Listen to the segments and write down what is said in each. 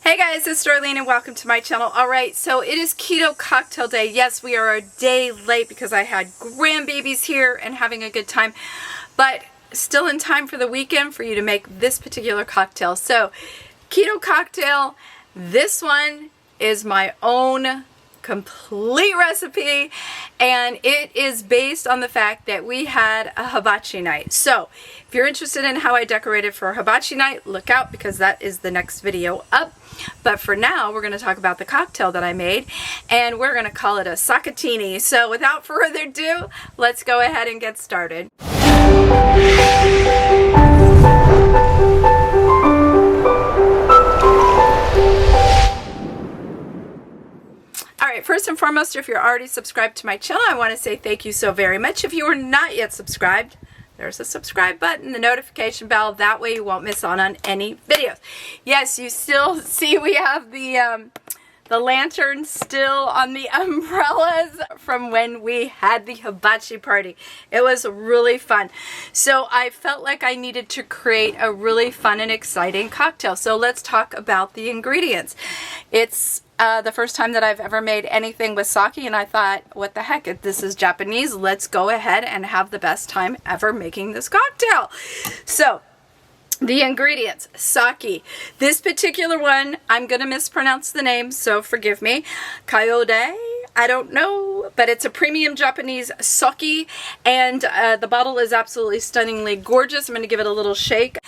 Hey guys, it's Darlene and welcome to my channel. Alright, so it is keto cocktail day. Yes, we are a day late because I had grandbabies here and having a good time, but still in time for the weekend for you to make this particular cocktail. So, keto cocktail, this one is my own complete recipe, and it is based on the fact that we had a hibachi night. So if you're interested in how I decorated for a hibachi night, look out because that is the next video up. But for now, we're going to talk about the cocktail that I made, and we're going to call it a Saketini. So without further ado, let's go ahead and get started. Alright, first and foremost, if you're already subscribed to my channel, I want to say thank you so very much. If you are not yet subscribed, there's a subscribe button, the notification bell, that way you won't miss out on any videos. Yes, you still see we have the lanterns still on the umbrellas from when we had the hibachi party. It was really fun. So I felt like I needed to create a really fun and exciting cocktail. So let's talk about the ingredients. It's the first time that I've ever made anything with sake, and I thought, what the heck, if this is Japanese, let's go ahead and have the best time ever making this cocktail. So the ingredients: sake. This particular one, I'm going to mispronounce the name, so forgive me. Kayode, I don't know, but it's a premium Japanese sake, and the bottle is absolutely stunningly gorgeous. I'm going to give it a little shake.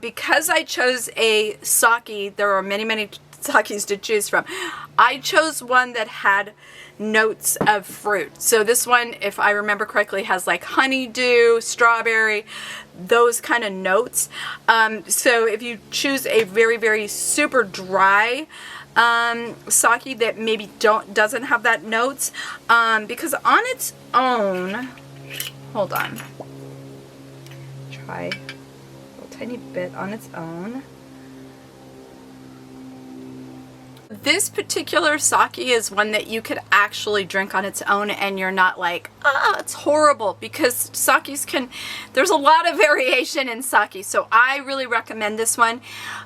Because I chose a sake, there are many sakes to choose from. I chose one that had notes of fruit. So this one, if I remember correctly, has like honeydew, strawberry, those kind of notes. So if you choose a very super dry sake that maybe doesn't have that notes, because on its own, hold on, try a little tiny bit on its own. This particular sake is one that you could actually drink on its own and you're not like, it's horrible, because sakes there's a lot of variation in sake. So I really recommend this one.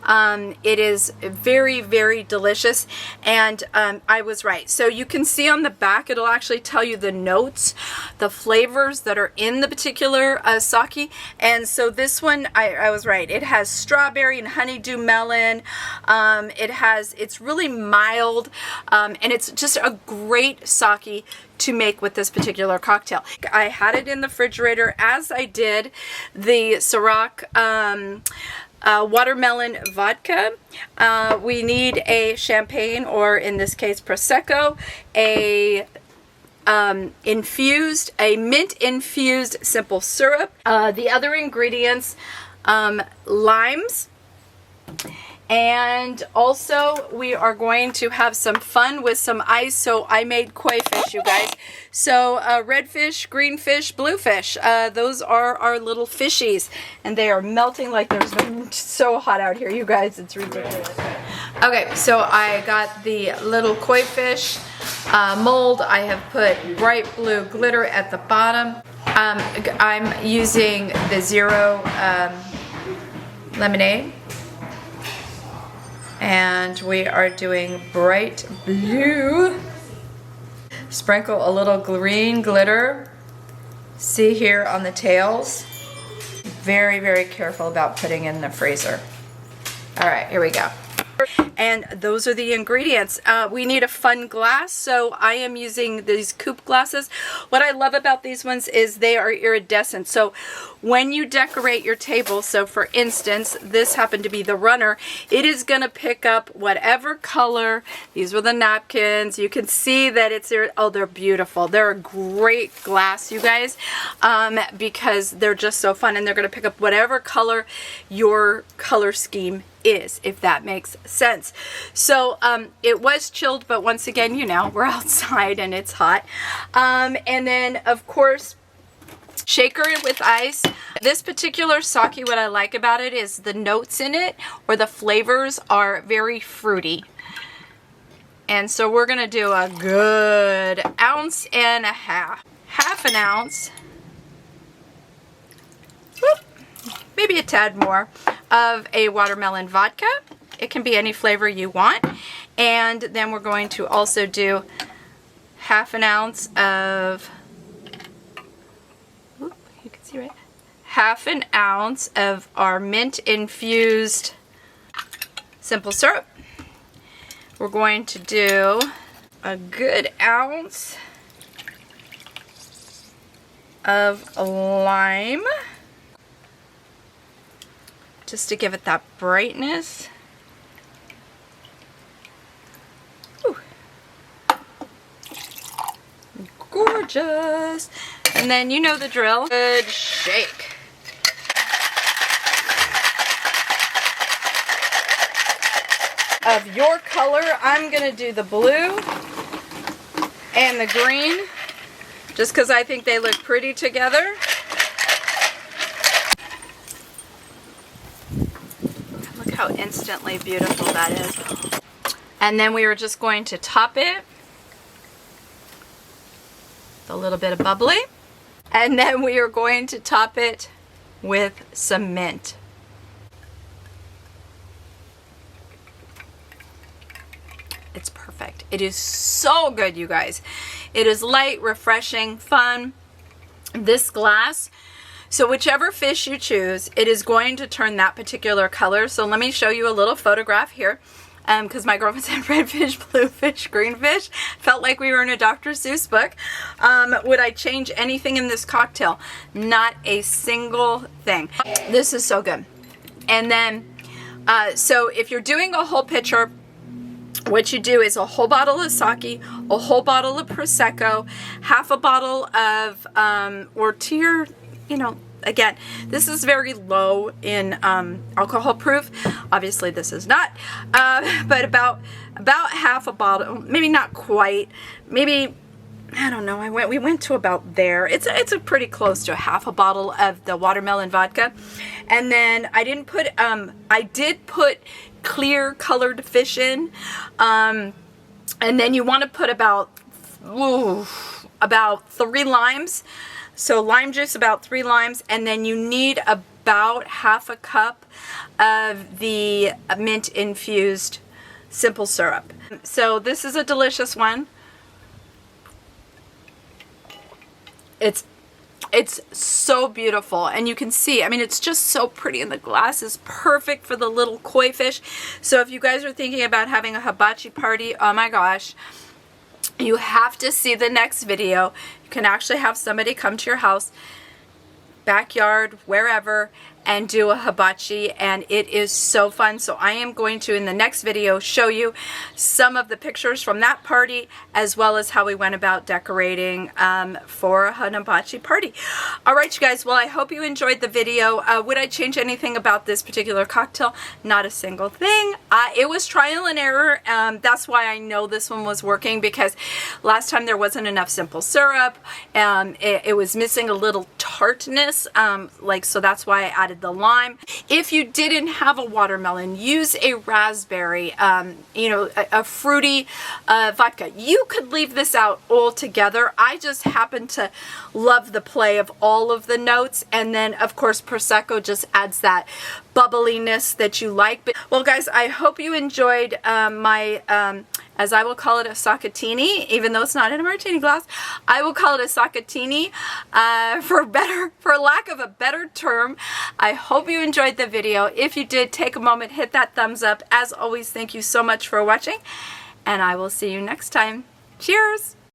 It is very delicious, and I was right. So you can see on the back, it'll actually tell you the notes, the flavors that are in the particular sake. And so this one, I was right. It has strawberry and honeydew melon. It's really mild, and it's just a great sake to make with this particular cocktail. I had it in the refrigerator, as I did the Ciroc Watermelon Vodka. We need a champagne, or in this case Prosecco, a mint infused simple syrup. The other ingredients, limes. And also we are going to have some fun with some ice. So I made koi fish, you guys. So red fish, green fish, blue fish. Those are our little fishies, and they are melting like there's so hot out here, you guys. It's ridiculous. Okay, so I got the little koi fish mold. I have put bright blue glitter at the bottom. I'm using the Zero lemonade. And we are doing bright blue. Sprinkle a little green glitter. See here on the tails. Very careful about putting in the freezer. All right, here we go. And those are the ingredients. We need a fun glass, so I am using these coupe glasses. What I love about these ones is they are iridescent. So when you decorate your table, so for instance, this happened to be the runner, it is going to pick up whatever color. These were the napkins. You can see that it's, oh, they're beautiful. They're a great glass, you guys, because they're just so fun, and they're going to pick up whatever color your color scheme is, if that makes sense. So it was chilled, but once again, you know, we're outside and it's hot. And then of course, shaker it with ice. This particular sake, what I like about it is the notes in it, or the flavors, are very fruity. And so we're gonna do a good ounce and a half an ounce, maybe a tad more, of a watermelon vodka. It can be any flavor you want. And then we're going to also do half an ounce of, you can see right, half an ounce of our mint infused simple syrup. We're going to do a good ounce of lime, just to give it that brightness. Ooh. Gorgeous. And then you know the drill. Good shake. Of your color, I'm gonna do the blue and the green, just because I think they look pretty together. Look how instantly beautiful that is. And then we are just going to top it with a little bit of bubbly. And then we are going to top it with some mint. It's perfect. It is so good, you guys. It is light, refreshing, fun. This glass, so whichever fish you choose, it is going to turn that particular color. So let me show you a little photograph here. Because my girlfriend said red fish, blue fish, green fish. Felt like we were in a Dr. Seuss book. Would I change anything in this cocktail? Not a single thing. This is so good. And then, so if you're doing a whole pitcher, what you do is a whole bottle of sake, a whole bottle of Prosecco, half a bottle of, or tier, you know, again, this is very low in alcohol proof. Obviously this is not, but about half a bottle, maybe not quite, maybe, I don't know, we went to about there. It's a pretty close to half a bottle of the Watermelon Vodka. And then I didn't put, I did put clear colored fish in, and then you want to put about 3 limes. So lime juice, about 3 limes, and then you need about half a cup of the mint infused simple syrup. So this is a delicious one. It's so beautiful, and you can see, I mean, it's just so pretty, and the glass is perfect for the little koi fish. So if you guys are thinking about having a hibachi party, oh my gosh, you have to see the next video. You can actually have somebody come to your house, backyard, wherever, and do a hibachi, and it is so fun. So I am going to, in the next video, show you some of the pictures from that party, as well as how we went about decorating for a hibachi party. All right, you guys, well, I hope you enjoyed the video. Would I change anything about this particular cocktail? Not a single thing. It was trial and error. That's why I know this one was working, because last time there wasn't enough simple syrup. It was missing a little tartness, so that's why I added the lime. If you didn't have a watermelon, use a raspberry, a fruity vodka. You could leave this out altogether. I just happen to love the play of all of the notes, and then of course Prosecco just adds that bubbliness that you like. But, well guys, I hope you enjoyed my as I will call it, a Saketini, even though it's not in a martini glass. I will call it a Saketini for lack of a better term. I hope you enjoyed the video. If you did, take a moment, hit that thumbs up. As always, thank you so much for watching, and I will see you next time. Cheers!